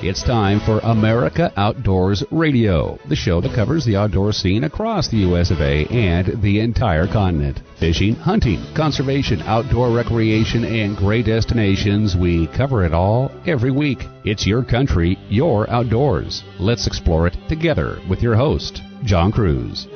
It's time for America Outdoors Radio, the show that covers the outdoor scene across the U.S. of A. and the entire continent. Fishing, hunting, conservation, outdoor recreation, and great destinations. We cover it all every week. It's your country, your outdoors. Let's explore it together with your host, John Kruse.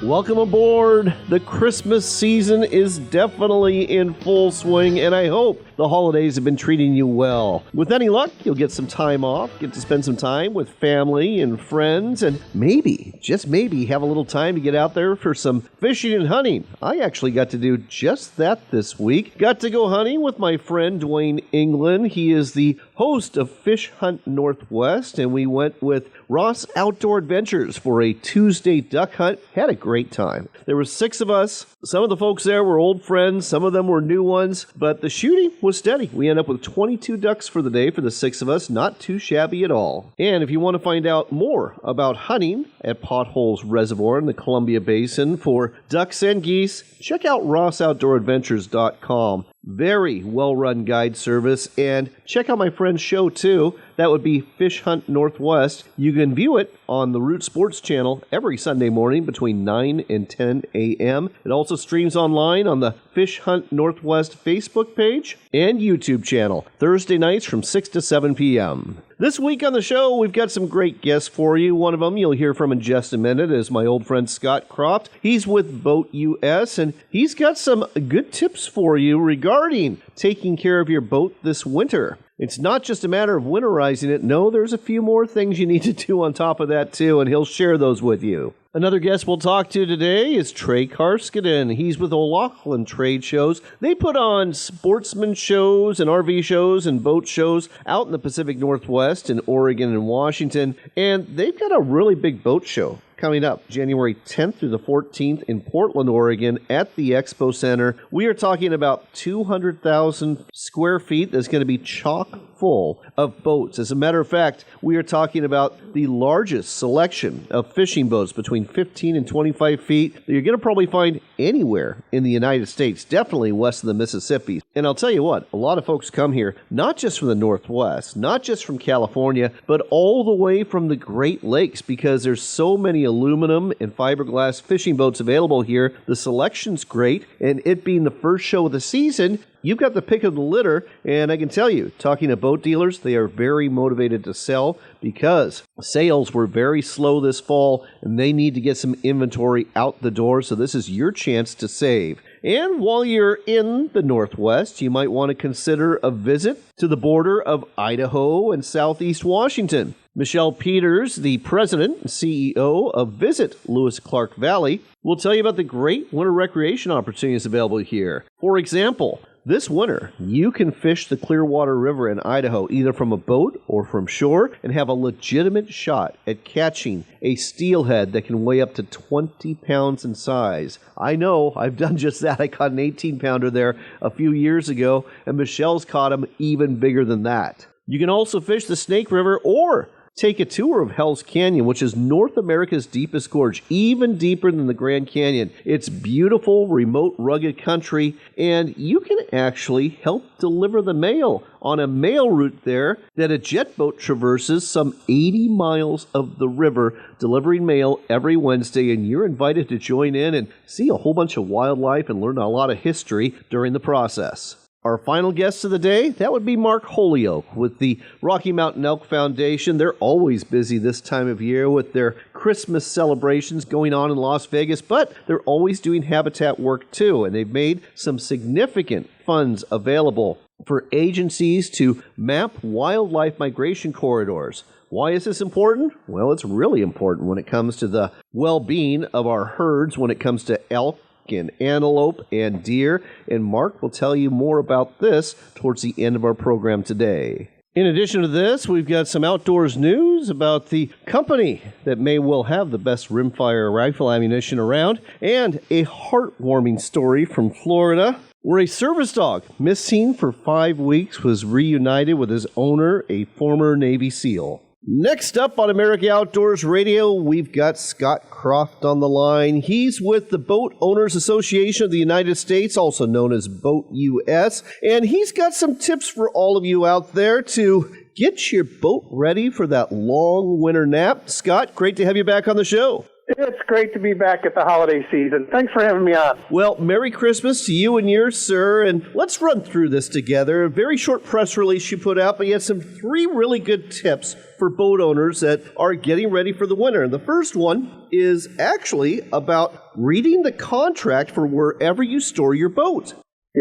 Welcome aboard. The Christmas season is definitely in full swing, and I hope the holidays have been treating you well. With any luck, you'll get some time off, get to spend some time with family and friends, and maybe, just maybe, have a little time to get out there for some fishing and hunting. I actually got to do just that this week. Got to go hunting with my friend Dwayne England. He is the host of Fish Hunt Northwest, and we went with Ross Outdoor Adventures for a Tuesday duck hunt. Had a great time. There were 6 of us. Some of the folks there were old friends, some of them were new ones, but the shooting was steady. We ended up with 22 ducks for the day for the 6 of us. Not too shabby at all. And if you want to find out more about hunting at Potholes Reservoir in the Columbia Basin for ducks and geese, check out rossoutdooradventures.com. Very well-run guide service, and check out my friend's show too. That would be Fish Hunt Northwest. You can view it on the Root Sports channel every Sunday morning between 9 and 10 a.m. It also streams online on the Fish Hunt Northwest Facebook page and YouTube channel, Thursday nights from 6 to 7 p.m. This week on the show, we've got some great guests for you. One of them you'll hear from in just a minute is my old friend Scott Croft. He's with Boat US, and he's got some good tips for you regarding taking care of your boat this winter. It's not just a matter of winterizing it. No, there's a few more things you need to do on top of that too, and he'll share those with you. Another guest we'll talk to today is Trey Carskadon. He's with O'Loughlin Trade Shows. They put on sportsman shows and RV shows and boat shows out in the Pacific Northwest in Oregon and Washington, and they've got a really big boat show coming up January 10th through the 14th in Portland, Oregon at the Expo Center. We are talking about 200,000 square feet that's going to be chock full of boats. As a matter of fact, we are talking about the largest selection of fishing boats between 15 and 25 feet that you're going to probably find anywhere in the United States, definitely west of the Mississippi. And I'll tell you what, a lot of folks come here, not just from the Northwest, not just from California, but all the way from the Great Lakes, because there's so many aluminum and fiberglass fishing boats available here. The selection's great, and it being the first show of the season, you've got the pick of the litter, and I can tell you, talking to boat dealers, they are very motivated to sell because sales were very slow this fall, and they need to get some inventory out the door, so this is your chance to save. And while you're in the Northwest, you might want to consider a visit to the border of Idaho and Southeast Washington. Michelle Peters, the president and CEO of Visit Lewis Clark Valley, will tell you about the great winter recreation opportunities available here. For example, this winter, you can fish the Clearwater River in Idaho either from a boat or from shore and have a legitimate shot at catching a steelhead that can weigh up to 20 pounds in size. I know, I've done just that. I caught an 18-pounder there a few years ago, and Michelle's caught them even bigger than that. You can also fish the Snake River or take a tour of Hell's Canyon, which is North America's deepest gorge, even deeper than the Grand Canyon. It's beautiful, remote, rugged country, and you can actually help deliver the mail on a mail route there that a jet boat traverses some 80 miles of the river, delivering mail every Wednesday, and you're invited to join in and see a whole bunch of wildlife and learn a lot of history during the process. Our final guest of the day, that would be Mark Holyoak with the Rocky Mountain Elk Foundation. They're always busy this time of year with their Christmas celebrations going on in Las Vegas, but they're always doing habitat work too, and they've made some significant funds available for agencies to map wildlife migration corridors. Why is this important? Well, it's really important when it comes to the well-being of our herds, when it comes to elk and antelope and deer, and Mark will tell you more about this towards the end of our program today. In addition to this, we've got some outdoors news about the company that may well have the best rimfire rifle ammunition around, and a heartwarming story from Florida where a service dog missing for 5 weeks was reunited with his owner, a former Navy SEAL. Next up on America Outdoors Radio, we've got Scott Croft on the line. He's with the Boat Owners Association of the United States, also known as Boat US, and he's got some tips for all of you out there to get your boat ready for that long winter nap. Scott, great to have you back on the show. It's great to be back at the holiday season. Thanks for having me on. Well, Merry Christmas to you and yours, sir. And let's run through this together. A very short press release you put out, but you had some 3 really good tips for boat owners that are getting ready for the winter. And the first one is actually about reading the contract for wherever you store your boat.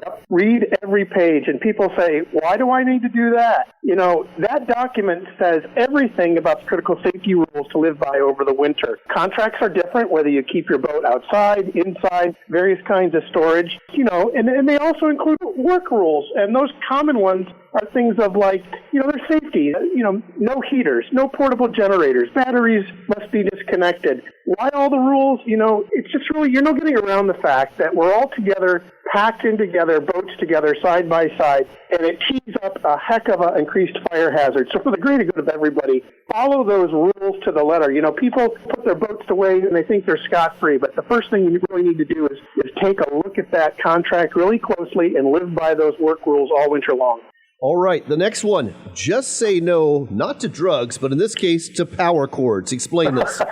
Yep. Read every page. And people say, why do I need to do that? You know, that document says everything about the critical safety rules to live by over the winter. Contracts are different, whether you keep your boat outside, inside, various kinds of storage, you know, and they also include work rules. And those common ones are things of like, you know, their safety, you know, no heaters, no portable generators, batteries must be disconnected. Why all the rules? You know, it's just really, you're not getting around the fact that we're all together, packed in together, boats together, side by side, and it tees up a heck of an increased fire hazard. So for the greater good of everybody, follow those rules to the letter. You know, people put their boats away and they think they're scot-free, but the first thing you really need to do is take a look at that contract really closely and live by those work rules all winter long. All right, the next one. Just say no, not to drugs, but in this case, to power cords. Explain this.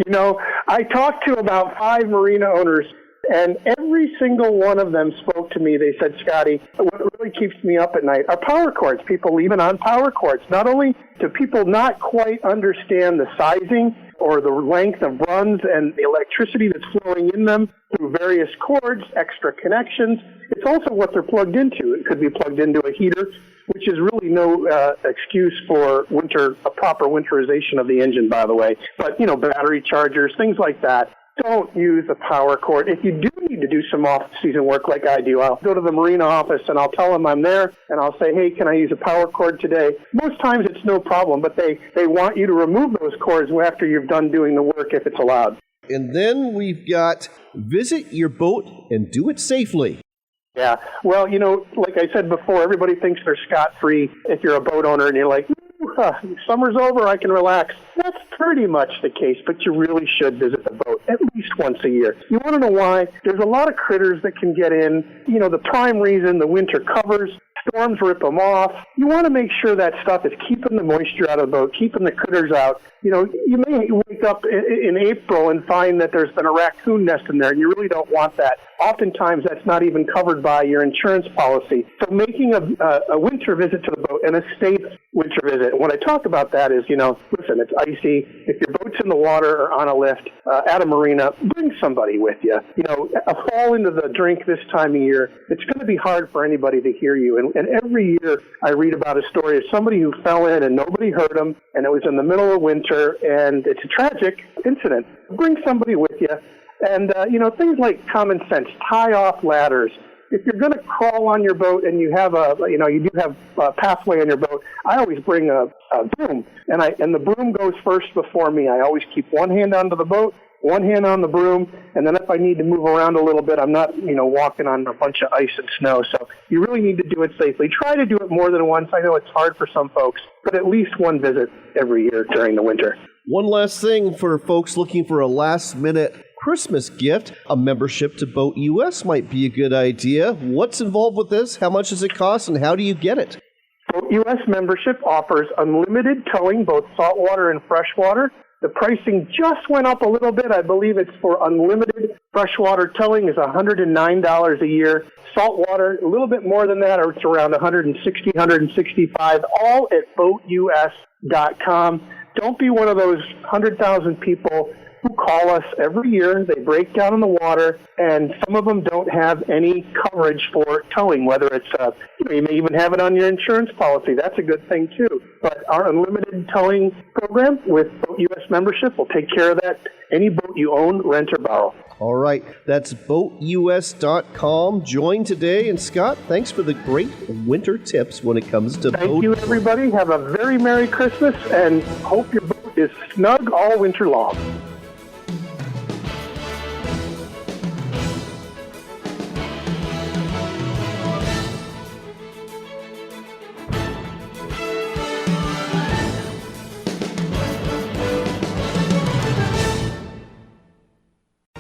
You know, I talked to about 5 marina owners, and every single one of them spoke to me. They said, Scotty, what really keeps me up at night are power cords, people leaving on power cords. Not only do people not quite understand the sizing or the length of runs and the electricity that's flowing in them through various cords, extra connections, it's also what they're plugged into. It could be plugged into a heater, which is really no excuse for a proper winterization of the engine, by the way. But, you know, battery chargers, things like that. Don't use a power cord. If you do need to do some off-season work like I do, I'll go to the marina office and I'll tell them I'm there and I'll say, hey, can I use a power cord today? Most times it's no problem, but they want you to remove those cords after you've done doing the work if it's allowed. And then we've got visit your boat and do it safely. Yeah. Well, you know, like I said before, everybody thinks they're scot-free if you're a boat owner and you're like, summer's over, I can relax. That's pretty much the case, but you really should visit the boat at least once a year. You want to know why? There's a lot of critters that can get in. You know, the prime reason the winter covers, storms rip them off. You want to make sure that stuff is keeping the moisture out of the boat, keeping the critters out. You know, you may wake up in April and find that there's been a raccoon nest in there, and you really don't want that. Oftentimes, that's not even covered by your insurance policy. So making a winter visit to the boat, and a safe winter visit. And when I talk about that is, you know, listen, it's icy. If your boat's in the water or on a lift at a marina, bring somebody with you. You know, a fall into the drink this time of year, it's going to be hard for anybody to hear you. And every year I read about a story of somebody who fell in and nobody heard them, and it was in the middle of winter, and it's a tragic incident. Bring somebody with you. And, you know, things like common sense, tie off ladders. If you're going to crawl on your boat and you have you do have a pathway on your boat, I always bring a broom, and the broom goes first before me. I always keep one hand onto the boat, one hand on the broom, and then if I need to move around a little bit, I'm not, you know, walking on a bunch of ice and snow. So you really need to do it safely. Try to do it more than once. I know it's hard for some folks, but at least one visit every year during the winter. One last thing for folks looking for a last-minute Christmas gift, a membership to Boat US might be a good idea. What's involved with this? How much does it cost, and how do you get it? Boat US membership offers unlimited towing, both saltwater and freshwater. The pricing just went up a little bit. I believe it's for unlimited freshwater towing is $109 a year. Saltwater, a little bit more than that, or it's around $160, $165, all at boatus.com. Don't be one of those 100,000 people who call us every year. They break down in the water, and some of them don't have any coverage for towing, whether it's, you may even have it on your insurance policy. That's a good thing, too. But our unlimited towing program with Boat US membership will take care of that. Any boat you own, rent, or borrow. All right. That's boatus.com. Join today. And Scott, thanks for the great winter tips when it comes to boat. Thank you, everybody. Have a very Merry Christmas, and hope your boat is snug all winter long.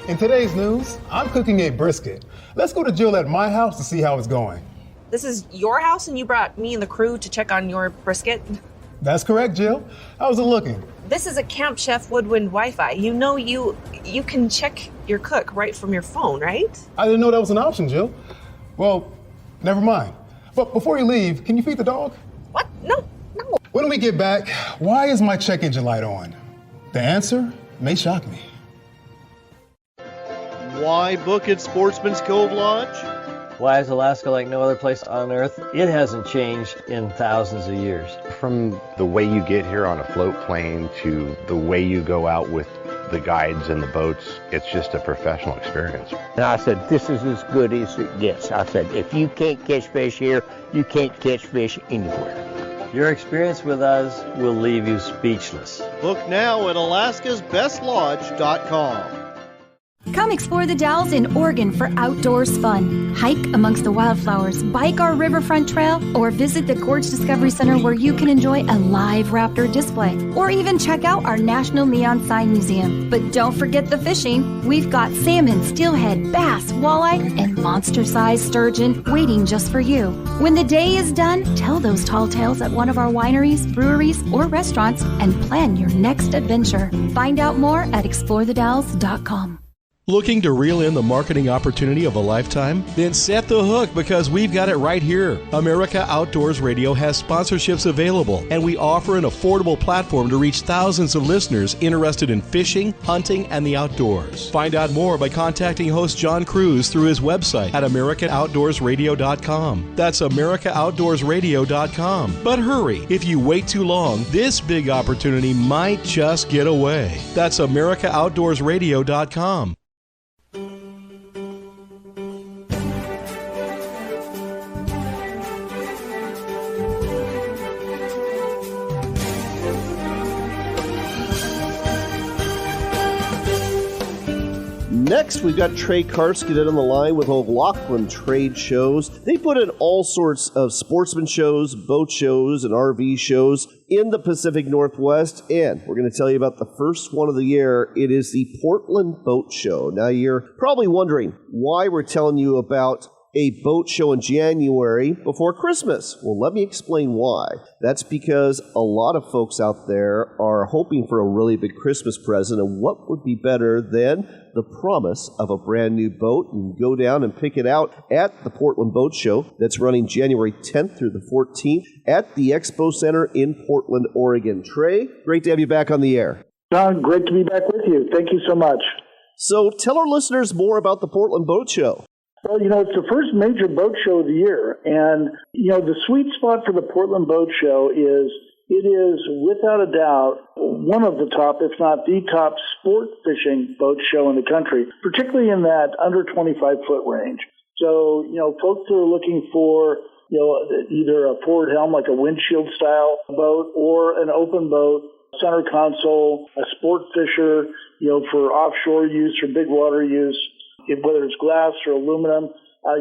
In today's news, I'm cooking a brisket. Let's go to Jill at my house to see how it's going. This is your house and you brought me and the crew to check on your brisket? That's correct, Jill. How's it looking? This is a Camp Chef Woodwind Wi-Fi. You know you can check your cook right from your phone, right? I didn't know that was an option, Jill. Well, never mind. But before you leave, can you feed the dog? What? No. When we get back, why is my check engine light on? The answer may shock me. Why book at Sportsman's Cove Lodge? Why is Alaska like no other place on Earth? It hasn't changed in thousands of years. From the way you get here on a float plane to the way you go out with the guides and the boats, it's just a professional experience. And I said, this is as good as it gets. I said, if you can't catch fish here, you can't catch fish anywhere. Your experience with us will leave you speechless. Book now at alaskasbestlodge.com. Come explore the Dalles in Oregon for outdoors fun. Hike amongst the wildflowers, bike our riverfront trail, or visit the Gorge Discovery Center where you can enjoy a live raptor display, or even check out our National Neon Sign Museum. But don't forget the fishing. We've got salmon, steelhead, bass, walleye, and monster-sized sturgeon waiting just for you. When the day is done, tell those tall tales at one of our wineries, breweries, or restaurants and plan your next adventure. Find out more at explorethedalles.com. Looking to reel in the marketing opportunity of a lifetime? Then set the hook, because we've got it right here. America Outdoors Radio has sponsorships available, and we offer an affordable platform to reach thousands of listeners interested in fishing, hunting, and the outdoors. Find out more by contacting host John Kruse through his website at AmericanOutdoorsRadio.com. That's AmericaOutdoorsRadio.com. But hurry, if you wait too long, this big opportunity might just get away. That's AmericaOutdoorsRadio.com. Next, we've got Trey Carskadon on the line with O'Loughlin Trade Shows. They put in all sorts of sportsman shows, boat shows, and RV shows in the Pacific Northwest, and we're going to tell you about the first one of the year. It is the Portland Boat Show. Now, you're probably wondering why we're telling you about a boat show in January before Christmas. Well, let me explain why. That's because a lot of folks out there are hoping for a really big Christmas present, and what would be better than the promise of a brand new boat? And go down and pick it out at the Portland Boat Show that's running January 10th through the 14th at the Expo Center in Portland, Oregon. Trey, great to have you back on the air. John, great to be back with you. Thank you so much. So tell our listeners more about the Portland Boat Show. Well, it's the first major boat show of the year. And, the sweet spot for the Portland Boat Show is it is, without a doubt, one of the top, if not the top, sport fishing boat show in the country, particularly in that under 25-foot range. So, folks who are looking for, either a forward helm, like a windshield-style boat, or an open boat, center console, a sport fisher, for offshore use or big water use, whether it's glass or aluminum,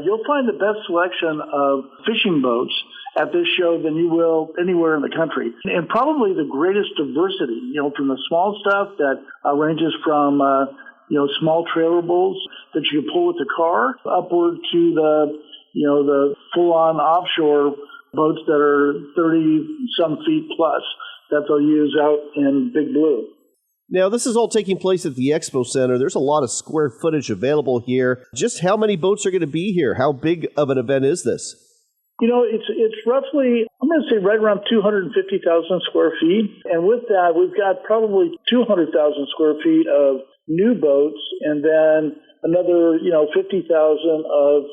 you'll find the best selection of fishing boats at this show than you will anywhere in the country. And probably the greatest diversity, from the small stuff that ranges from, small trailer boats that you can pull with the car, upward to the full-on offshore boats that are 30-some feet plus that they'll use out in Big Blue. Now, this is all taking place at the Expo Center. There's a lot of square footage available here. Just how many boats are going to be here? How big of an event is this? It's roughly, I'm going to say right around 250,000 square feet. And with that, we've got probably 200,000 square feet of new boats, and then another, 50,000 of,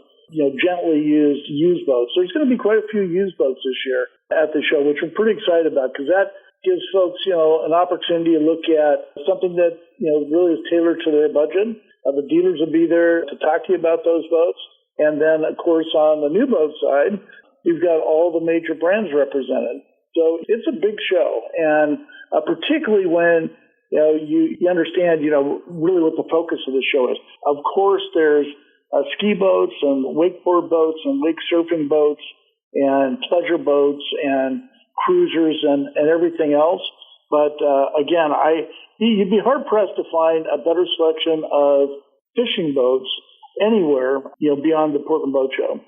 gently used boats. So there's going to be quite a few used boats this year at the show, which we're pretty excited about, because that gives folks, an opportunity to look at something that, really is tailored to their budget. The dealers will be there to talk to you about those boats. And then, of course, on the new boat side, we've got all the major brands represented. So it's a big show. And particularly when, you understand, really what the focus of the show is. Of course, there's ski boats and wakeboard boats and wake surfing boats and pleasure boats and cruisers and everything else. But again, you'd be hard-pressed to find a better selection of fishing boats anywhere, beyond the Portland Boat Show.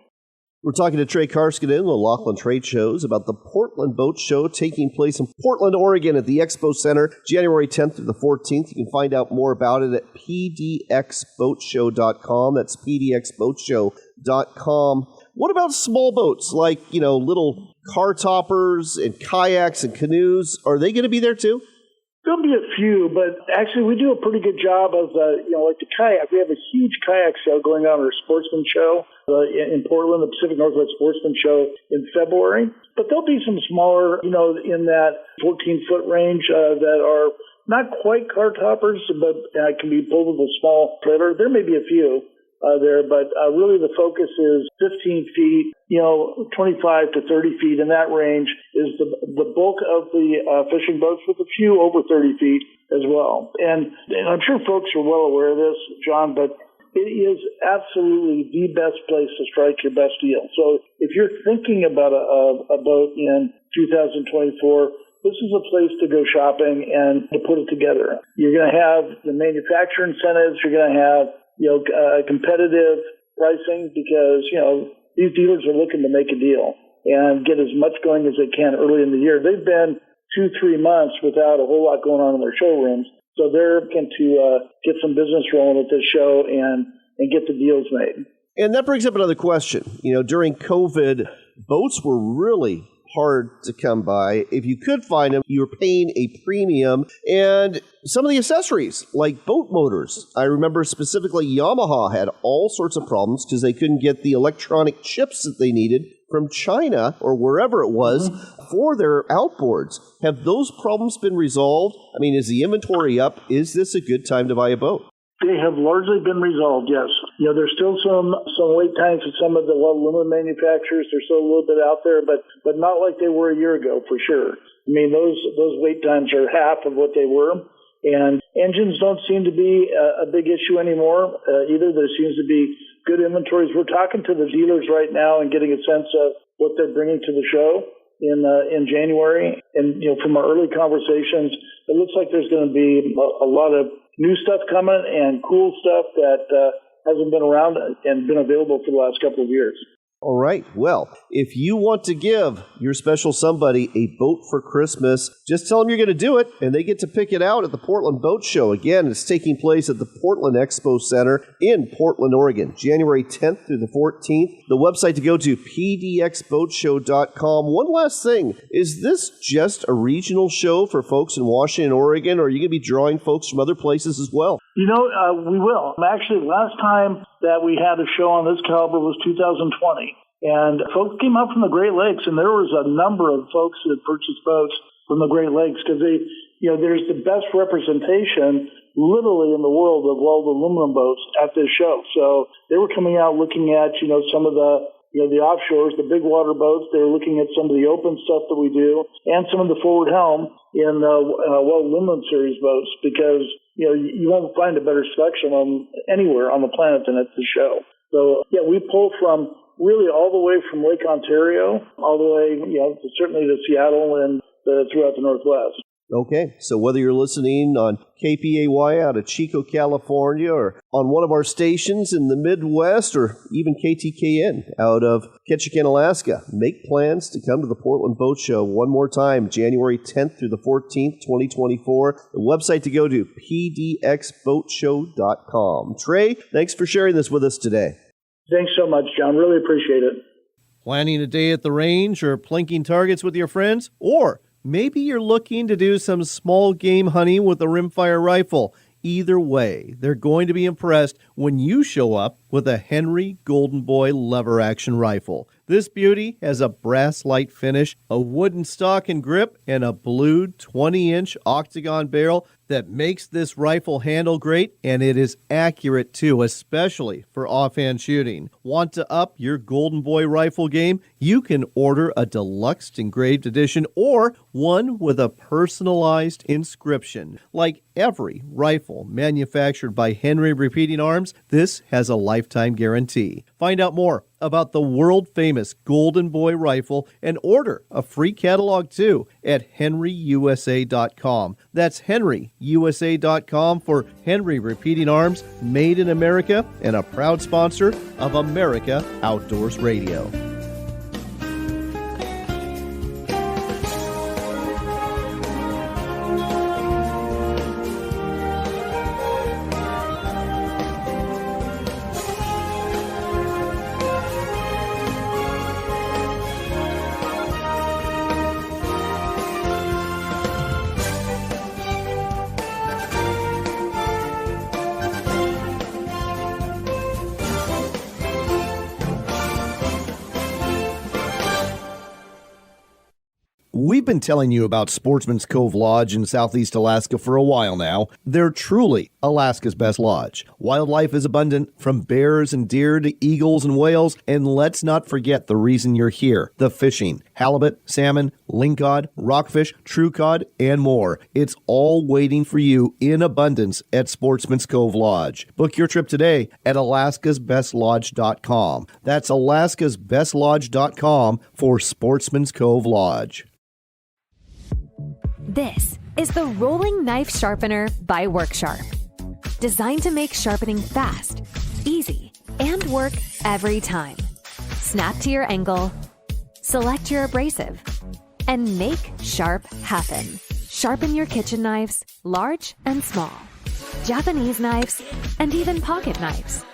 We're talking to Trey Carskadon of the Laughlin Trade Shows about the Portland Boat Show taking place in Portland, Oregon at the Expo Center, January 10th through the 14th. You can find out more about it at pdxboatshow.com. That's pdxboatshow.com. What about small boats like, little car toppers and kayaks and canoes? Are they going to be there too? There'll be a few, but actually we do a pretty good job of, like the kayak. We have a huge kayak sale going on at our Sportsman Show in Portland, the Pacific Northwest Sportsman Show in February. But there'll be some smaller, in that 14-foot range that are not quite car toppers, but can be pulled with a small trailer. There may be a few there, but really the focus is 15 feet, 25 to 30 feet in that range is the bulk of the fishing boats, with a few over 30 feet as well. And I'm sure folks are well aware of this, John, but it is absolutely the best place to strike your best deal. So if you're thinking about a boat in 2024, this is a place to go shopping and to put it together. You're going to have the manufacturer incentives. You're going to have competitive pricing because, these dealers are looking to make a deal and get as much going as they can early in the year. They've been 2-3 months without a whole lot going on in their showrooms. So they're looking to get some business rolling at this show and get the deals made. And that brings up another question. During COVID, boats were really hard to come by. If you could find them, you were paying a premium. And some of the accessories, like boat motors, I remember specifically Yamaha had all sorts of problems because they couldn't get the electronic chips that they needed from China or wherever it was for their outboards. Have those problems been resolved? I mean, is the inventory up? Is this a good time to buy a boat? They have largely been resolved, yes. There's still some wait times at some of the aluminum manufacturers. They're still a little bit out there, but not like they were a year ago, for sure. I mean, those wait times are half of what they were. And engines don't seem to be a big issue anymore either. There seems to be good inventories. We're talking to the dealers right now and getting a sense of what they're bringing to the show in January. And, from our early conversations, it looks like there's going to be a lot of new stuff coming and cool stuff that hasn't been around and been available for the last couple of years. All right. Well, if you want to give your special somebody a boat for Christmas, just tell them you're going to do it, and they get to pick it out at the Portland Boat Show. Again, it's taking place at the Portland Expo Center in Portland, Oregon, January 10th through the 14th. The website to go to, pdxboatshow.com. One last thing. Is this just a regional show for folks in Washington, Oregon, or are you going to be drawing folks from other places as well? We will. Actually, last time that we had a show on this caliber was 2020. And folks came up from the Great Lakes, and there was a number of folks that purchased boats from the Great Lakes because there's the best representation literally in the world of all the aluminum boats at this show. So they were coming out looking at, some of the offshores, the big water boats. They were looking at some of the open stuff that we do and some of the forward helm in aluminum series boats because, you won't find a better selection anywhere on the planet than at the show. So, we pull from really all the way from Lake Ontario, all the way, certainly to Seattle and throughout the Northwest. Okay, so whether you're listening on KPAY out of Chico, California, or on one of our stations in the Midwest, or even KTKN out of Ketchikan, Alaska, make plans to come to the Portland Boat Show one more time, January 10th through the 14th, 2024. The website to go to, pdxboatshow.com. Trey, thanks for sharing this with us today. Thanks so much, John. Really appreciate it. Planning a day at the range or plinking targets with your friends? Or maybe you're looking to do some small game hunting with a rimfire rifle. Either way, they're going to be impressed when you show up with a Henry Golden Boy lever action rifle. This beauty has a brass light finish, a wooden stock and grip, and a blued 20-inch octagon barrel that makes this rifle handle great, and it is accurate too, especially for offhand shooting. Want to up your Golden Boy rifle game? You can order a deluxe engraved edition or one with a personalized inscription. Like every rifle manufactured by Henry Repeating Arms, this has a lifetime guarantee. Find out more about the world-famous Golden Boy rifle and order a free catalog too at henryusa.com. That's henryusa.com for Henry Repeating Arms, made in America, and a proud sponsor of America Outdoors Radio. We've been telling you about Sportsman's Cove Lodge in Southeast Alaska for a while now. They're truly Alaska's best lodge. Wildlife is abundant, from bears and deer to eagles and whales, and let's not forget the reason you're here, the fishing. Halibut, salmon, lingcod, rockfish, true cod, and more. It's all waiting for you in abundance at Sportsman's Cove Lodge. Book your trip today at alaskasbestlodge.com. That's alaskasbestlodge.com for Sportsman's Cove Lodge. This is the Rolling Knife Sharpener by WorkSharp. Designed to make sharpening fast, easy, and work every time. Snap to your angle, select your abrasive, and make sharp happen. Sharpen your kitchen knives, large and small, Japanese knives, and even pocket knives.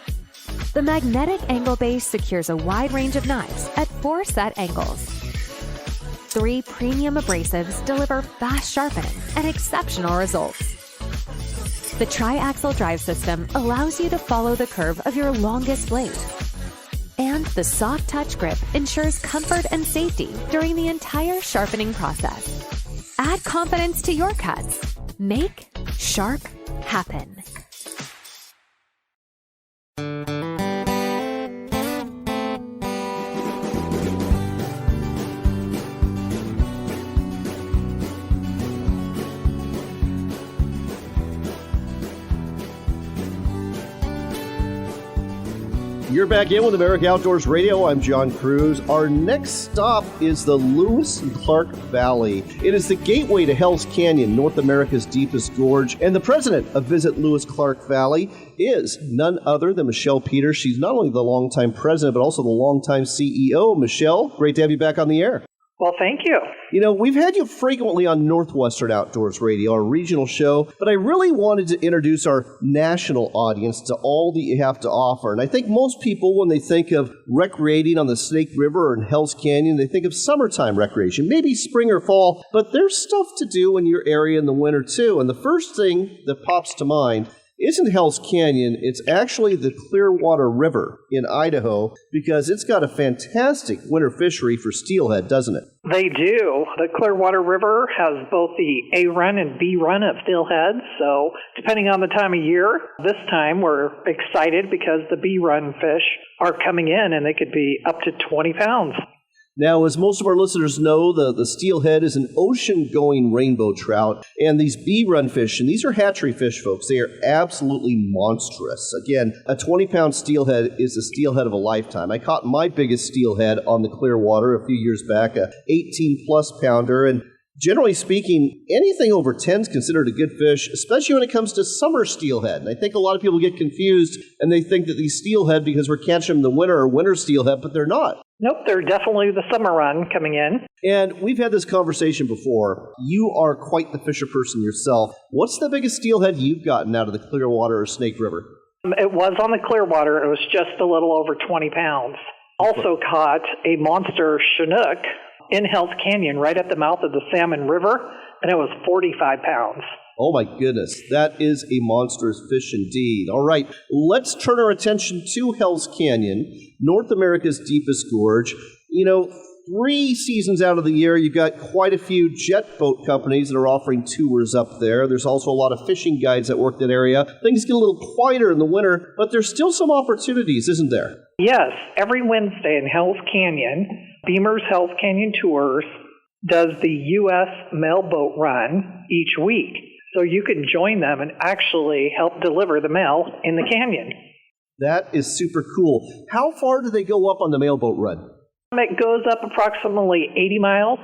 The magnetic angle base secures a wide range of knives at 4 set angles. 3 premium abrasives deliver fast sharpening and exceptional results. The tri-axle drive system allows you to follow the curve of your longest blade. And the soft touch grip ensures comfort and safety during the entire sharpening process. Add confidence to your cuts. Make sharp happen. You're back in with America Outdoors Radio. I'm John Kruse. Our next stop is the Lewis and Clark Valley. It is the gateway to Hell's Canyon, North America's deepest gorge. And the president of Visit Lewis Clark Valley is none other than Michelle Peters. She's not only the longtime president, but also the longtime CEO. Michelle, great to have you back on the air. Well, thank you. You know, we've had you frequently on Northwestern Outdoors Radio, our regional show, but I really wanted to introduce our national audience to all that you have to offer. And I think most people, when they think of recreating on the Snake River or in Hell's Canyon, they think of summertime recreation, maybe spring or fall, but there's stuff to do in your area in the winter too. And the first thing that pops to mind isn't Hell's Canyon, it's actually the Clearwater River in Idaho, because it's got a fantastic winter fishery for steelhead, doesn't it? They do. The Clearwater River has both the A run and B run of steelhead, so depending on the time of year, this time we're excited because the B run fish are coming in and they could be up to 20 pounds. Now, as most of our listeners know, the steelhead is an ocean-going rainbow trout, and these bee-run fish, and these are hatchery fish, folks, they are absolutely monstrous. Again, a 20-pound steelhead is a steelhead of a lifetime. I caught my biggest steelhead on the Clearwater a few years back, a 18-plus pounder, and generally speaking, anything over 10 is considered a good fish, especially when it comes to summer steelhead. And I think a lot of people get confused, and they think that these steelhead, because we're catching them in the winter, are winter steelhead, but they're not. Nope, they're definitely the summer run coming in. And we've had this conversation before. You are quite the fisher person yourself. What's the biggest steelhead you've gotten out of the Clearwater or Snake River? It was on the Clearwater. It was just a little over 20 pounds. Also caught a monster Chinook in Hell's Canyon, right at the mouth of the Salmon River, and it was 45 pounds. Oh my goodness, that is a monstrous fish indeed. All right, let's turn our attention to Hell's Canyon, North America's deepest gorge. You know, 3 seasons out of the year, you've got quite a few jet boat companies that are offering tours up there. There's also a lot of fishing guides that work that area. Things get a little quieter in the winter, but there's still some opportunities, isn't there? Yes, every Wednesday in Hell's Canyon, Beamer's Hell's Canyon Tours does the U.S. mail boat run each week. So you can join them and actually help deliver the mail in the canyon. That is super cool. How far do they go up on the mailboat run? It goes up approximately 80 miles.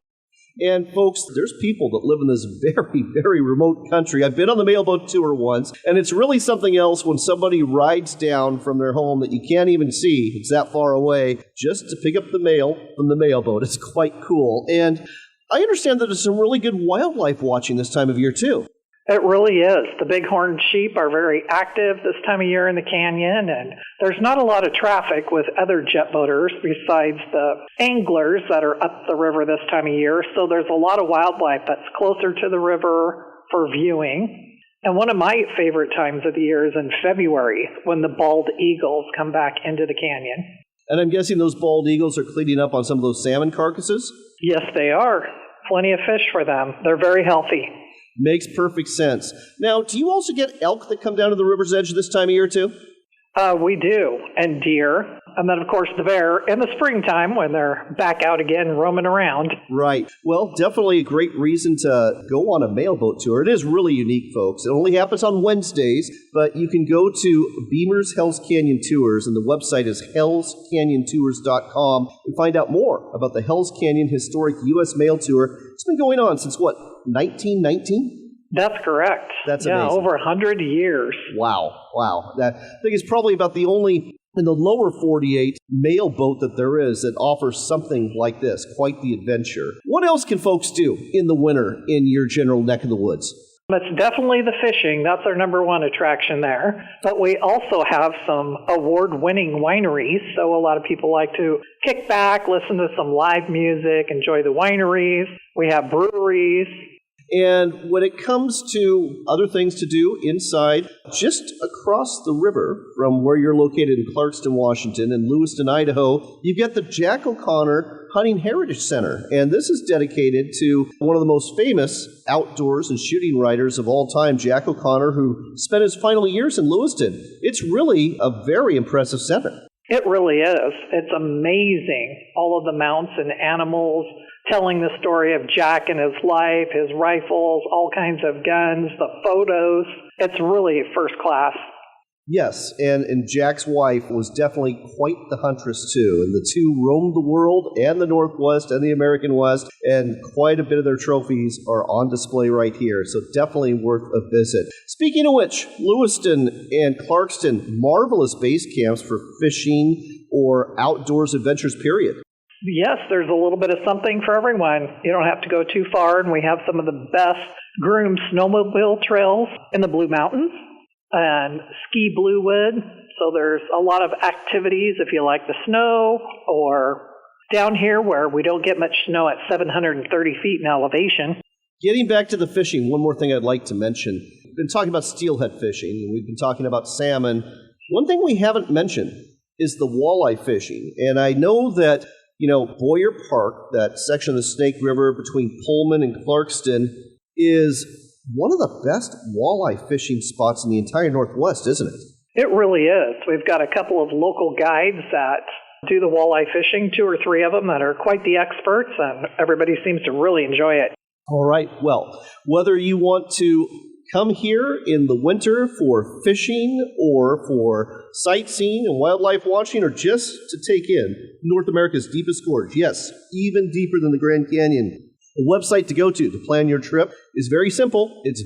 And folks, there's people that live in this very, very remote country. I've been on the mailboat tour once, and it's really something else when somebody rides down from their home that you can't even see, it's that far away, just to pick up the mail from the mailboat. It's quite cool. And I understand that there's some really good wildlife watching this time of year, too. It really is. The bighorn sheep are very active this time of year in the canyon, and there's not a lot of traffic with other jet boaters besides the anglers that are up the river this time of year. So there's a lot of wildlife that's closer to the river for viewing. And one of my favorite times of the year is in February when the bald eagles come back into the canyon. And I'm guessing those bald eagles are cleaning up on some of those salmon carcasses? Yes, they are. Plenty of fish for them. They're very healthy. Makes perfect sense. Now, do you also get elk that come down to the river's edge this time of year, too? We do, and deer. And then, of course, the bear in the springtime when they're back out again roaming around. Right. Well, definitely a great reason to go on a mailboat tour. It is really unique, folks. It only happens on Wednesdays, but you can go to Beamer's Hells Canyon Tours, and the website is hellscanyontours.com, and find out more about the Hells Canyon Historic U.S. Mail Tour. It's been going on since, 1919? That's correct. That's amazing. Over 100 years. Wow. I think it's probably about the only, in the lower 48, mail boat that there is that offers something like this. Quite the adventure. What else can folks do in the winter in your general neck of the woods? It's definitely the fishing. That's our number one attraction there. But we also have some award-winning wineries, so a lot of people like to kick back, listen to some live music, enjoy the wineries. We have breweries. And when it comes to other things to do inside, just across the river from where you're located in Clarkston, Washington, and Lewiston, Idaho, you've got the Jack O'Connor Hunting Heritage Center. And this is dedicated to one of the most famous outdoors and shooting writers of all time, Jack O'Connor, who spent his final years in Lewiston. It's really a very impressive center. It really is. It's amazing. All of the mounts and animals, telling the story of Jack and his life, his rifles, all kinds of guns, the photos. It's really first class. Yes, and Jack's wife was definitely quite the huntress too, and the two roamed the world and the Northwest and the American West, and quite a bit of their trophies are on display right here, so definitely worth a visit. Speaking of which, Lewiston and Clarkston, marvelous base camps for fishing or outdoors adventures, period. Yes, there's a little bit of something for everyone. You don't have to go too far, and we have some of the best groomed snowmobile trails in the Blue Mountains and ski Bluewood. So there's a lot of activities if you like the snow, or down here where we don't get much snow at 730 feet in elevation. Getting back to the fishing, one more thing I'd like to mention. We've been talking about steelhead fishing, and we've been talking about salmon. One thing we haven't mentioned is the walleye fishing. And I know that Boyer Park, that section of the Snake River between Pullman and Clarkston, is one of the best walleye fishing spots in the entire Northwest, isn't it? It really is. We've got a couple of local guides that do the walleye fishing, 2 or 3 of them that are quite the experts, and everybody seems to really enjoy it. All right. Well, whether you want to come here in the winter for fishing or for sightseeing and wildlife watching, or just to take in North America's deepest gorge, yes, even deeper than the Grand Canyon, the website to go to plan your trip is very simple. It's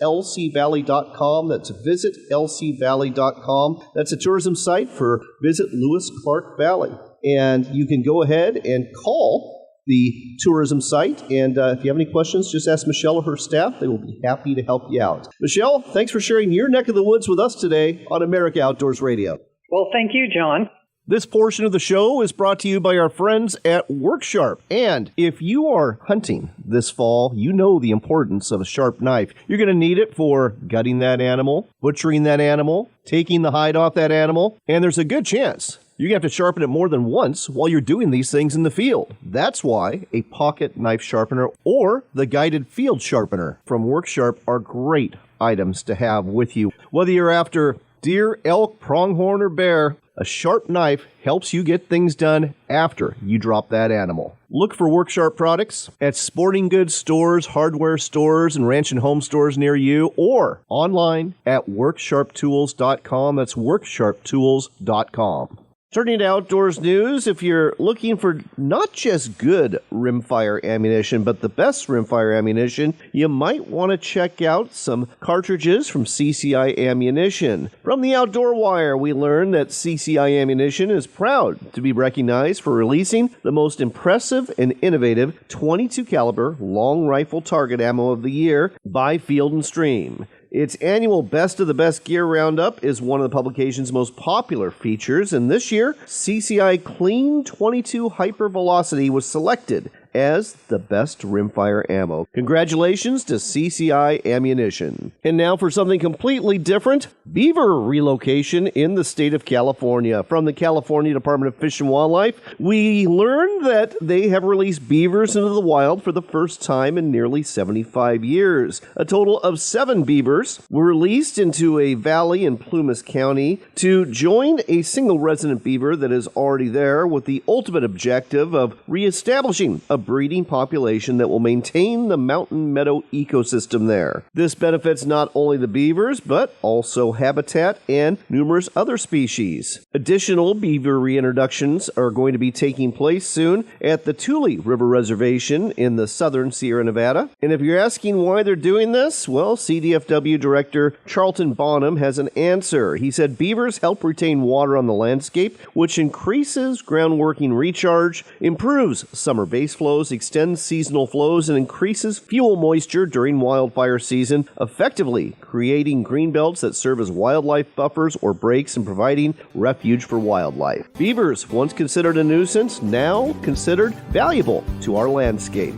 visitlcvalley.com. That's visitlcvalley.com. That's a tourism site for Visit Lewis Clark Valley. And you can go ahead and call the tourism site. And if you have any questions, just ask Michelle or her staff. They will be happy to help you out. Michelle, thanks for sharing your neck of the woods with us today on America Outdoors Radio. Well, thank you, John. This portion of the show is brought to you by our friends at WorkSharp. And if you are hunting this fall, you know the importance of a sharp knife. You're going to need it for gutting that animal, butchering that animal, taking the hide off that animal, and there's a good chance you're going to have to sharpen it more than once while you're doing these things in the field. That's why a pocket knife sharpener or the guided field sharpener from WorkSharp are great items to have with you. Whether you're after deer, elk, pronghorn, or bear, a sharp knife helps you get things done after you drop that animal. Look for WorkSharp products at sporting goods stores, hardware stores, and ranch and home stores near you, or online at worksharptools.com. That's worksharptools.com. Turning to outdoors news, if you're looking for not just good rimfire ammunition, but the best rimfire ammunition, you might want to check out some cartridges from CCI Ammunition. From the Outdoor Wire, we learned that CCI Ammunition is proud to be recognized for releasing the most impressive and innovative 22 caliber long rifle target ammo of the year by Field & Stream. Its annual Best of the Best Gear Roundup is one of the publication's most popular features, and this year, CCI Clean 22 Hyper Velocity was selected as the best rimfire ammo. Congratulations to CCI Ammunition. And now for something completely different, beaver relocation in the state of California. From the California Department of Fish and Wildlife, we learned that they have released beavers into the wild for the first time in nearly 75 years. A total of 7 beavers were released into a valley in Plumas County to join a single resident beaver that is already there, with the ultimate objective of reestablishing a breeding population that will maintain the mountain meadow ecosystem there. This benefits not only the beavers, but also habitat and numerous other species. Additional beaver reintroductions are going to be taking place soon at the Tule River Reservation in the southern Sierra Nevada. And if you're asking why they're doing this, well, CDFW Director Charlton Bonham has an answer. He said beavers help retain water on the landscape, which increases groundworking recharge, improves summer base flows, extends seasonal flows, and increases fuel moisture during wildfire season, effectively creating green belts that serve as wildlife buffers or breaks and providing refuge for wildlife. Beavers, once considered a nuisance, now considered valuable to our landscape.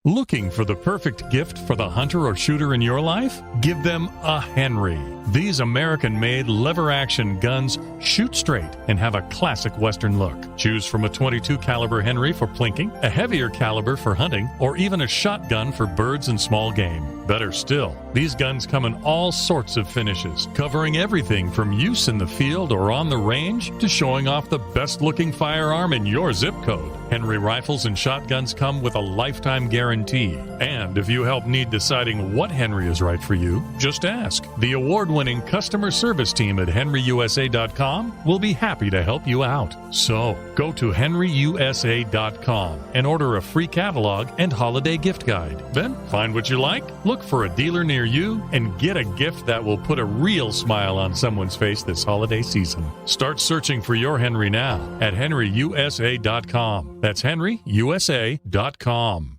Looking for the perfect gift for the hunter or shooter in your life? Give them a Henry. These American-made lever-action guns shoot straight and have a classic Western look. Choose from a .22 caliber Henry for plinking, a heavier caliber for hunting, or even a shotgun for birds and small game. Better still, these guns come in all sorts of finishes, covering everything from use in the field or on the range to showing off the best-looking firearm in your zip code. Henry rifles and shotguns come with a lifetime guarantee. And if you help need deciding what Henry is right for you, just ask. The award-winning customer service team at henryusa.com will be happy to help you out. So, go to henryusa.com and order a free catalog and holiday gift guide. Then, find what you like, look for a dealer near you, and get a gift that will put a real smile on someone's face this holiday season. Start searching for your Henry now at henryusa.com. That's henryusa.com.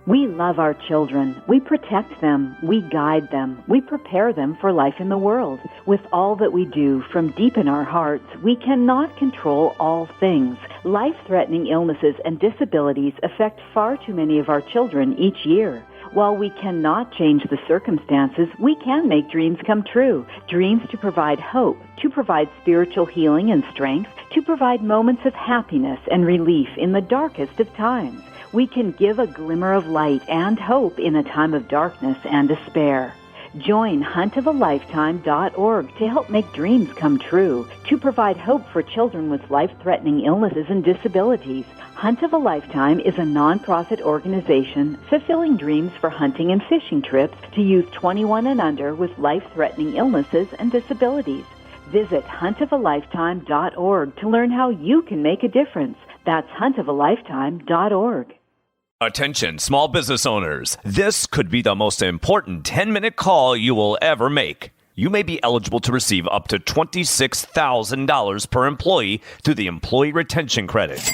We love our children. We protect them. We guide them. We prepare them for life in the world. With all that we do from deep in our hearts, we cannot control all things. Life-threatening illnesses and disabilities affect far too many of our children each year. While we cannot change the circumstances, we can make dreams come true. Dreams to provide hope, to provide spiritual healing and strength, to provide moments of happiness and relief in the darkest of times. We can give a glimmer of light and hope in a time of darkness and despair. Join huntofalifetime.org to help make dreams come true, to provide hope for children with life-threatening illnesses and disabilities. Hunt of a Lifetime is a nonprofit organization fulfilling dreams for hunting and fishing trips to youth 21 and under with life-threatening illnesses and disabilities. Visit huntofalifetime.org to learn how you can make a difference. That's huntofalifetime.org. Attention, small business owners. This could be the most important 10-minute call you will ever make. You may be eligible to receive up to $26,000 per employee through the Employee Retention Credit.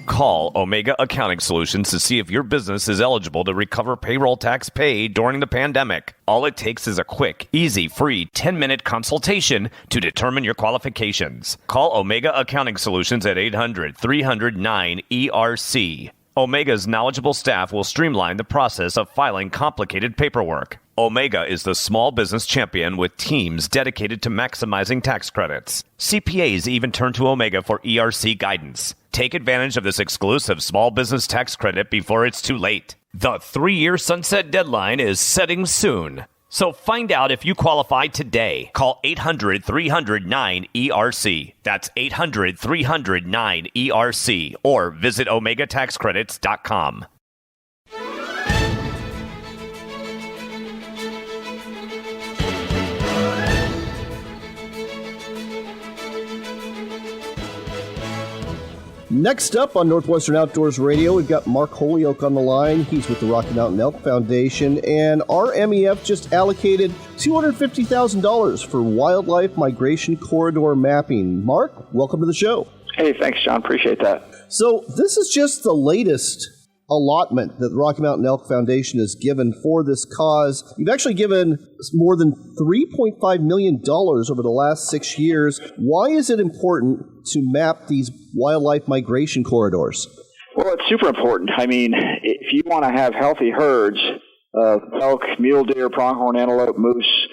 Call Omega Accounting Solutions to see if your business is eligible to recover payroll tax paid during the pandemic. All it takes is a quick, easy, free 10-minute consultation to determine your qualifications. Call Omega Accounting Solutions at 800-309-ERC. Omega's knowledgeable staff will streamline the process of filing complicated paperwork. Omega is the small business champion with teams dedicated to maximizing tax credits. CPAs even turn to Omega for ERC guidance. Take advantage of this exclusive small business tax credit before it's too late. The 3-year sunset deadline is setting soon. So find out if you qualify today. Call 800-300-9-ERC. That's 800-300-9-ERC. Or visit OmegaTaxCredits.com. Next up on Northwestern Outdoors Radio, we've got Mark Holyoak on the line. He's with the Rocky Mountain Elk Foundation, and our MEF just allocated $250,000 for wildlife migration corridor mapping. Mark, welcome to the show. Hey, thanks, John. Appreciate that. So this is just the latest allotment that the Rocky Mountain Elk Foundation has given for this cause. You've actually given more than $3.5 million over the last 6 years. Why is it important to map these wildlife migration corridors? Well, it's super important. I mean, if you want to have healthy herds of elk, mule deer, pronghorn antelope, moose,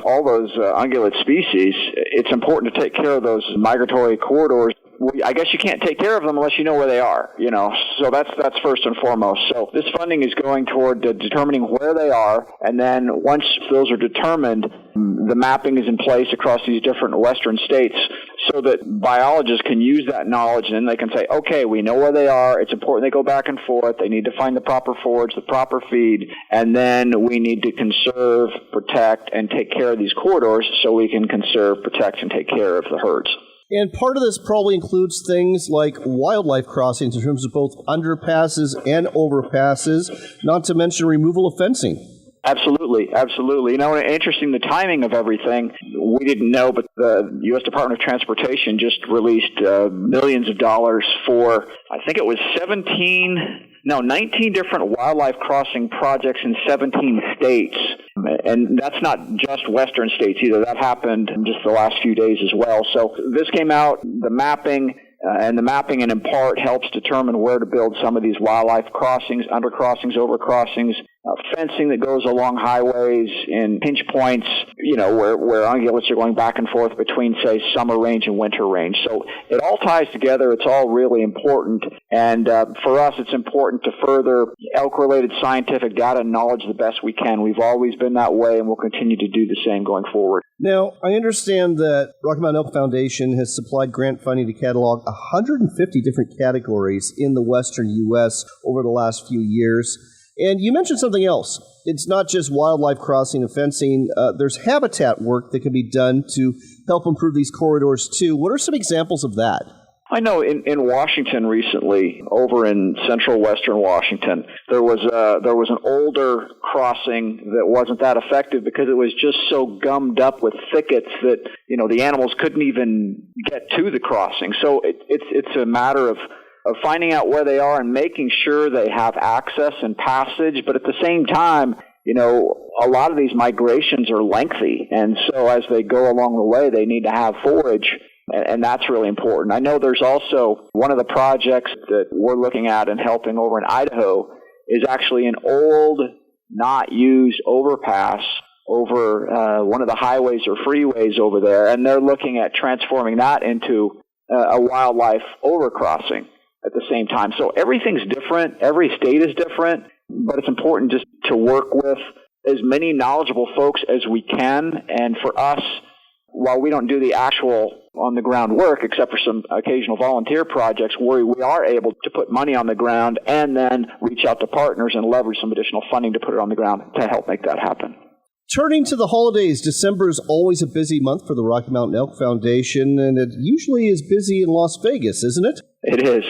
all those ungulate species, it's important to take care of those migratory corridors. I guess you can't take care of them unless you know where they are, so that's first and foremost. So this funding is going toward determining where they are, and then once those are determined, the mapping is in place across these different western states so that biologists can use that knowledge, and then they can say, okay, we know where they are, it's important they go back and forth, they need to find the proper forage, the proper feed, and then we need to conserve, protect, and take care of these corridors so we can conserve, protect, and take care of the herds. And part of this probably includes things like wildlife crossings in terms of both underpasses and overpasses, not to mention removal of fencing. Absolutely. Interesting, the timing of everything. We didn't know, but the U.S. Department of Transportation just released millions of dollars for, I think it was 19 different wildlife crossing projects in 17 states. And that's not just western states either. That happened in just the last few days as well. So this came out, the mapping, and in part helps determine where to build some of these wildlife crossings, undercrossings, overcrossings, fencing that goes along highways in pinch points, where ungulates are going back and forth between, say, summer range and winter range. So it all ties together. It's all really important. And for us, it's important to further elk-related scientific data and knowledge the best we can. We've always been that way, and we'll continue to do the same going forward. Now, I understand that Rocky Mountain Elk Foundation has supplied grant funding to catalog 150 different categories in the western U.S. over the last few years. And you mentioned something else. It's not just wildlife crossing and fencing. There's habitat work that can be done to help improve these corridors, too. What are some examples of that? I know in Washington recently, over in central western Washington, there was an older crossing that wasn't that effective because it was just so gummed up with thickets that the animals couldn't even get to the crossing. So it's a matter of finding out where they are and making sure they have access and passage, but at the same time, a lot of these migrations are lengthy, and so as they go along the way, they need to have forage. And that's really important. I know there's also one of the projects that we're looking at and helping over in Idaho is actually an old, not used overpass over one of the highways or freeways over there, and they're looking at transforming that into a wildlife overcrossing at the same time. So everything's different. Every state is different, but it's important just to work with as many knowledgeable folks as we can. And for us, while we don't do the actual on-the-ground work, except for some occasional volunteer projects where we are able to put money on the ground and then reach out to partners and leverage some additional funding to put it on the ground to help make that happen. Turning to the holidays, December is always a busy month for the Rocky Mountain Elk Foundation, and it usually is busy in Las Vegas, isn't it? It is.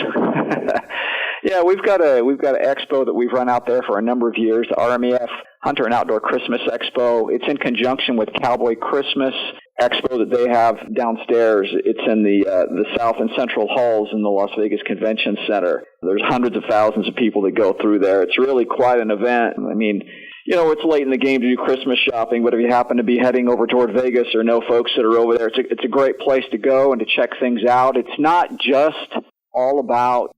Yeah, we've got an expo that we've run out there for a number of years, the RMEF Hunter and Outdoor Christmas Expo. It's in conjunction with Cowboy Christmas Expo that they have downstairs. It's in the South and Central halls in the Las Vegas Convention Center. There's hundreds of thousands of people that go through there. It's really quite an event. I mean, it's late in the game to do Christmas shopping, but if you happen to be heading over toward Vegas or know folks that are over there, it's a great place to go and to check things out. It's not just all about,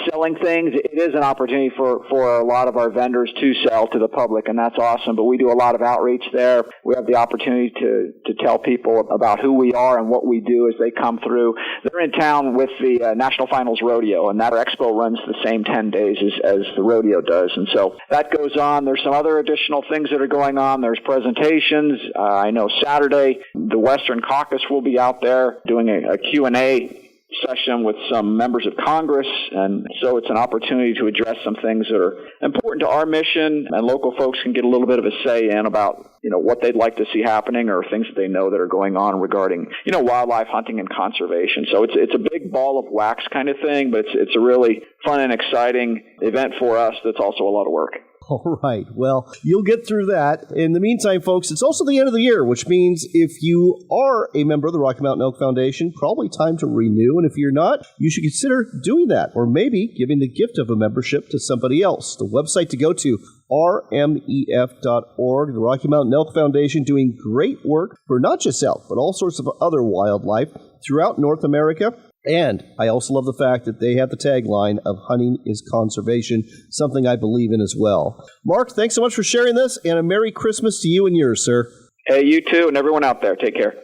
selling things. It is an opportunity for a lot of our vendors to sell to the public, and that's awesome. But we do a lot of outreach there. We have the opportunity to tell people about who we are and what we do as they come through. They're in town with the National Finals Rodeo, and that expo runs the same 10 days as the rodeo does. And so that goes on. There's some other additional things that are going on. There's presentations. I know Saturday, the Western Caucus will be out there doing a Q&A session with some members of Congress, and so it's an opportunity to address some things that are important to our mission, and local folks can get a little bit of a say in about what they'd like to see happening or things that they know that are going on regarding wildlife hunting and conservation. So it's a big ball of wax kind of thing, but it's a really fun and exciting event for us that's also a lot of work. All right. Well, you'll get through that. In the meantime, folks, it's also the end of the year, which means if you are a member of the Rocky Mountain Elk Foundation, probably time to renew. And if you're not, you should consider doing that, or maybe giving the gift of a membership to somebody else. The website to go to, rmef.org. The Rocky Mountain Elk Foundation doing great work for not just elk, but all sorts of other wildlife throughout North America. And I also love the fact that they have the tagline of hunting is conservation, something I believe in as well. Mark, thanks so much for sharing this, and a Merry Christmas to you and yours, sir. Hey, you too, and everyone out there. Take care.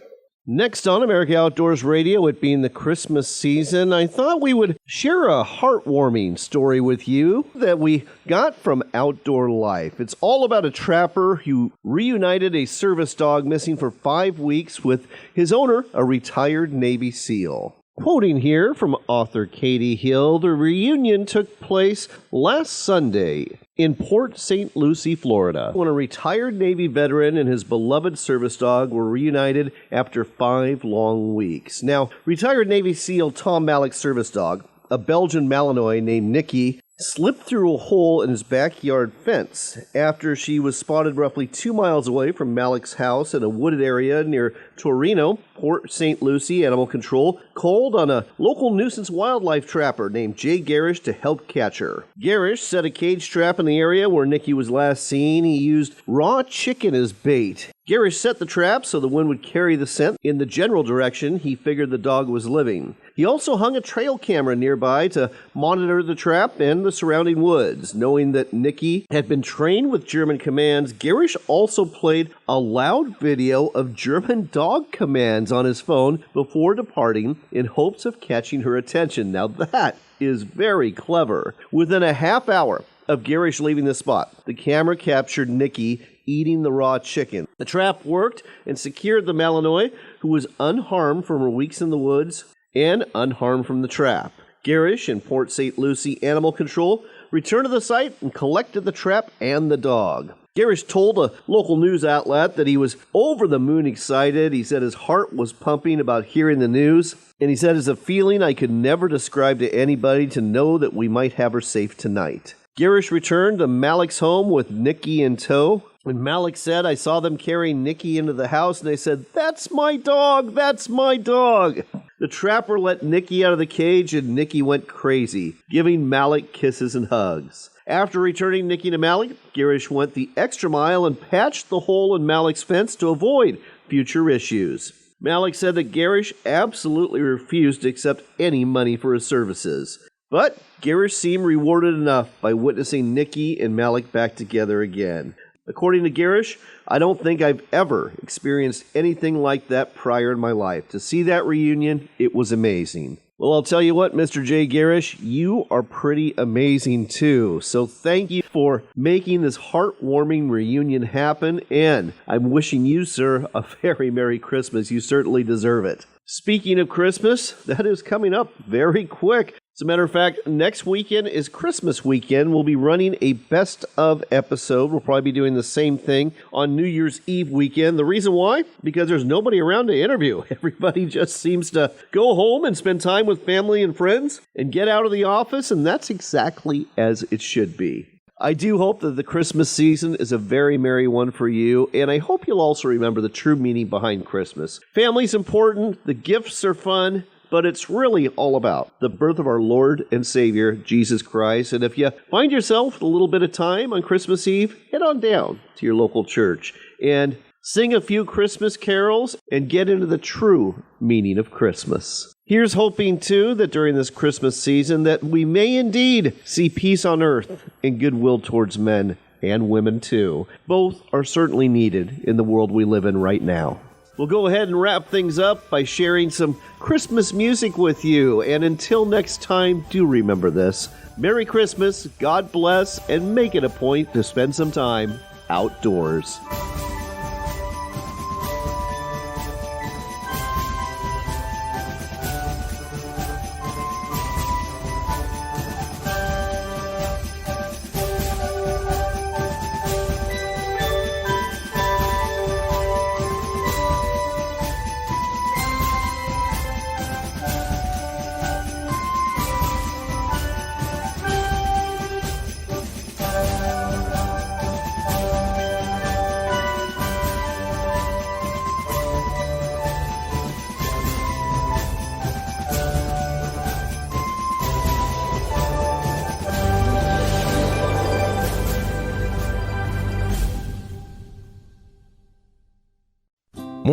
Next on America Outdoors Radio, it being the Christmas season, I thought we would share a heartwarming story with you that we got from Outdoor Life. It's all about a trapper who reunited a service dog missing for 5 weeks with his owner, a retired Navy SEAL. Quoting here from author Katie Hill, the reunion took place last Sunday in Port St. Lucie, Florida, when a retired Navy veteran and his beloved service dog were reunited after 5 long weeks. Now, retired Navy SEAL Tom Malik's service dog, a Belgian Malinois named Nikki, slipped through a hole in his backyard fence after she was spotted roughly 2 miles away from Malik's house in a wooded area near Torino. Port St. Lucie Animal Control called on a local nuisance wildlife trapper named Jay Garish to help catch her. Garish set a cage trap in the area where Nikki was last seen. He used raw chicken as bait. Garish set the trap so the wind would carry the scent in the general direction he figured the dog was living. He also hung a trail camera nearby to monitor the trap and the surrounding woods. Knowing that Nikki had been trained with German commands, Garish also played a loud video of German dog commands on his phone before departing in hopes of catching her attention. Now that is very clever. Within a half hour of Garish leaving the spot, the camera captured Nikki eating the raw chicken. The trap worked and secured the Malinois, who was unharmed from her weeks in the woods and unharmed from the trap. Garish and Port St. Lucie Animal Control returned to the site and collected the trap and the dog. Garish told a local news outlet that he was over the moon excited. He said his heart was pumping about hearing the news, and he said it's a feeling I could never describe to anybody to know that we might have her safe tonight. Garish returned to Malik's home with Nikki in tow. When Malik said, I saw them carrying Nikki into the house, and they said, "That's my dog, that's my dog." The trapper let Nikki out of the cage, and Nikki went crazy, giving Malik kisses and hugs. After returning Nikki to Malik, Garish went the extra mile and patched the hole in Malik's fence to avoid future issues. Malik said that Garish absolutely refused to accept any money for his services. But Garish seemed rewarded enough by witnessing Nikki and Malik back together again. According to Garish, I don't think I've ever experienced anything like that prior in my life. To see that reunion, it was amazing. Well, I'll tell you what, Mr. Jay Garish, you are pretty amazing too. So thank you for making this heartwarming reunion happen, and I'm wishing you, sir, a very Merry Christmas. You certainly deserve it. Speaking of Christmas, that is coming up very quick. As a matter of fact, next weekend is Christmas weekend. We'll be running a best of episode. We'll probably be doing the same thing on New Year's Eve weekend. The reason why? Because there's nobody around to interview. Everybody just seems to go home and spend time with family and friends and get out of the office, and that's exactly as it should be. I do hope that the Christmas season is a very merry one for you, and I hope you'll also remember the true meaning behind Christmas. Family's important, the gifts are fun, but it's really all about the birth of our Lord and Savior, Jesus Christ. And if you find yourself with a little bit of time on Christmas Eve, head on down to your local church and sing a few Christmas carols and get into the true meaning of Christmas. Here's hoping, too, that during this Christmas season that we may indeed see peace on earth and goodwill towards men and women, too. Both are certainly needed in the world we live in right now. We'll go ahead and wrap things up by sharing some Christmas music with you. And until next time, do remember this. Merry Christmas, God bless, and make it a point to spend some time outdoors.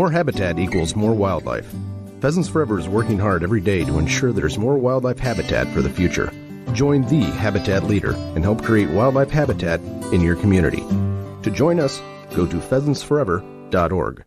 More habitat equals more wildlife. Pheasants Forever is working hard every day to ensure there's more wildlife habitat for the future. Join the habitat leader and help create wildlife habitat in your community. To join us, go to pheasantsforever.org.